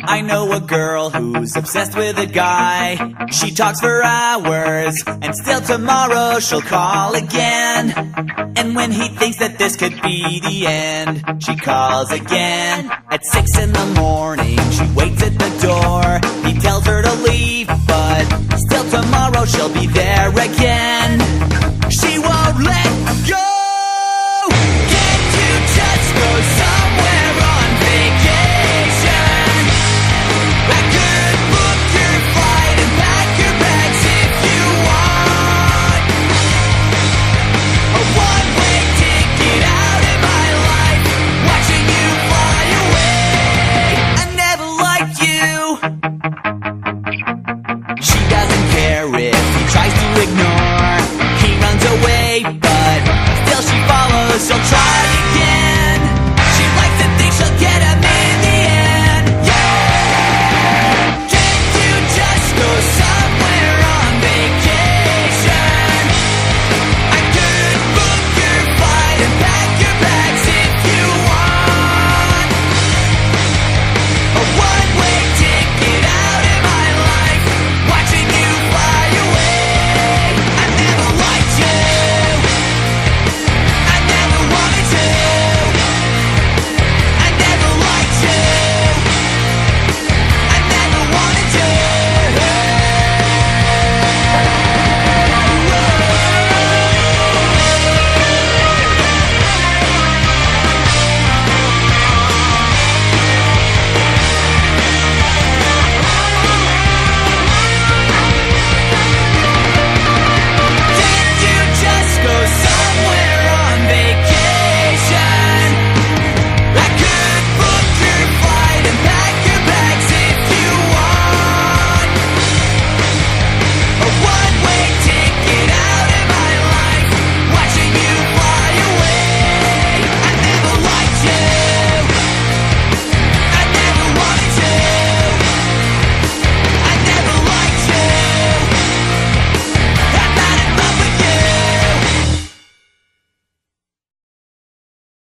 I know a girl who's obsessed with a guy. She talks for hours, and still tomorrow she'll call again. And when he thinks that this could be the end, she calls again. At 6 in the morning, she waits at the door. He tells her to leave, but still tomorrow she'll be there again.